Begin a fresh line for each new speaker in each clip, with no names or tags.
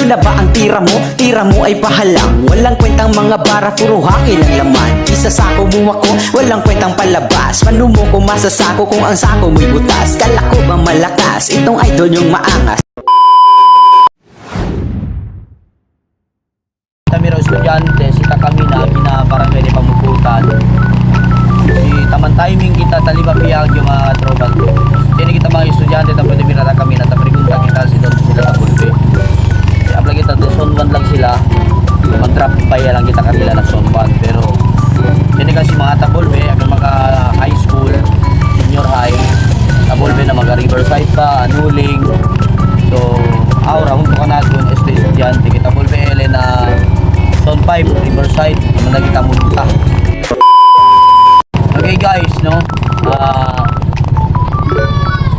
Sino na ba ang tira mo? Tira mo ay pahalang. Walang kwentang mga bara, puro hangin ang laman. Isasako mo ako, walang kwentang palabas. Paano mo kung masasako kung ang sako mo'y butas? Kala ko bang malakas? Itong idol yung maangas.
Kami raw estudyante, sita kami na barangay ni Pamukutan. Si taman timing kita taliba piyag yung mga tropa. Kini kita mga estudyante ta pwede binata kami na ta pregunta kita si Don sila sa Bulbe. Si abla kita do son 1 lang sila. Mag-drop pa lang kita kanila na son 1 pero kini kasi mga ta Bulbe ang mga high school, senior high, ta Bulbe na mga Riverside pa, Anuling. So, aura hunto ka natin estudyante kita Bulbe na Zone 5, Riverside, naman na kita munta. Okay guys, no?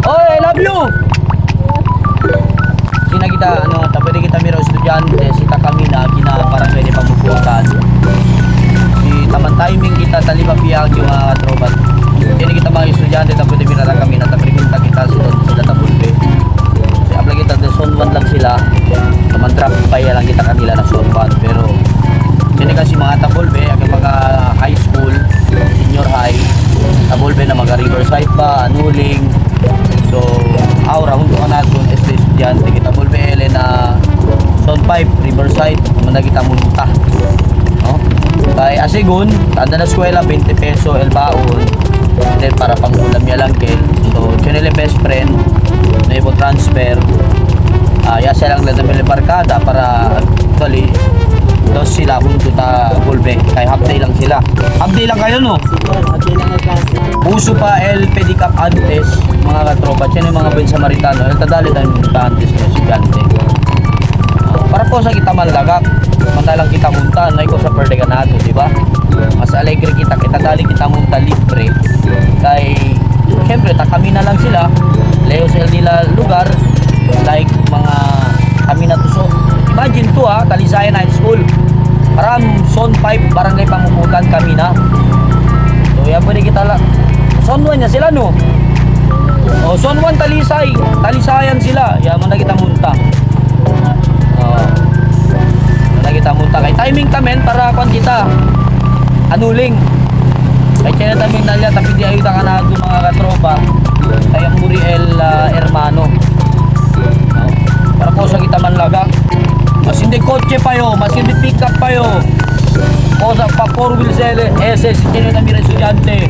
I love you! Sina kita, pwede kita miro estudyante, sita kami na, barangay ni Pamukutan. Si taman timing kita, taliba piyag yung mga tropa. Kini kita mga estudyante, pwede binata kami na, pregunta kita sila ta Bulbe. Si abla kita, zone 1 lang sila. Naman drop pa lang kita kanila na zone 1, pero sini kasi mga Tabolbe, ang mga high school, senior high, Tabolbe na mga Riverside pa, Anuling. So, aura hunto ka natin estudyante kita Tabolbe na Zone 5, Riverside, naman na kita munta. No? Kay Asigun, tanda na eskwela, 20 peso, el baon. Then para pang ulam niya lang kel. So, channel best friend, na ipo transfer. Yasa lang lang na barkada para actually dos sila hunto ta Bulbe kay half day lang sila. Half day lang kayo no? Puso pa el pedicab antes mga katropa siya yung mga Ben Samaritano el tadali tayo munta antes na estudyante. Para po sa kita malagak mandalang kita munta na ko sa perdeganado diba? Mas alegre kita dali kita munta libre kay siyempre kami na lang sila leo sa nila lugar like mga kami na tuso. Imagine to Talisayan High School. Parang Zone 5, barangay Pamukutan kami na. So yan pwede kita lang. Zone 1 niya sila no. O Zone 1 Talisayan sila. Yan muna kita munta. Muna kita munta. Kay timing tamen para kung kita Anuling. Kay channel taming nalya tapi di ayuda ka na doon mga katropa. Kaya Muriel Hermano. Para po sa kita manlaga. Mas hindi kotse pa yo, mas hindi pick up pa yo. O sa pa 4 wheels SS, hindi na mira estudyante.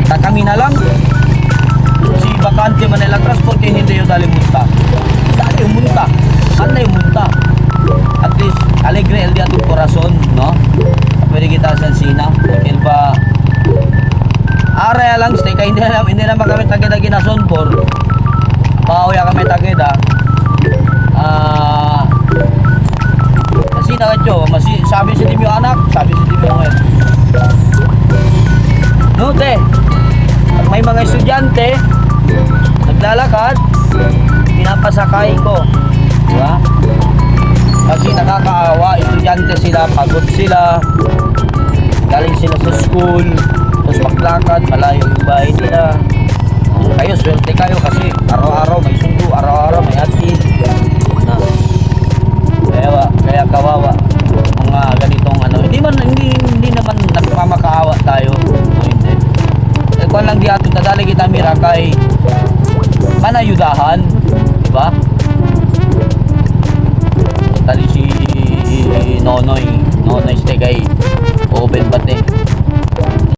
Kami na lang. Si bakante Manila Transport, hindi yung dali munta. Dali yung munta. Ano yung munta? At least, alegre el di atong corazon, no? Pwede kita sa Sina. Dahil ba, area lang stay, kaya hindi na magamit tagida ginason por. Pauya kami tagida. Kasi nakatyo, sabi si Tim yung anak, sabi si Tim yung Note, pag may mga estudyante naglalakad, pinapasakay ko, diba? Kasi nakakaawa, estudyante sila, pagod sila, galing sila sa school, tapos maglakad, malayo yung bahay nila. Kayo, swerte kayo kasi araw-araw may sundo, araw-araw may hatid. Kaya kawawa mga ganitong hindi naman nagmamakaawa tayo. Hindi. Kung lang di ato dadali kita mira kay manayudahan, di ba? Tali si Nonoy stay kay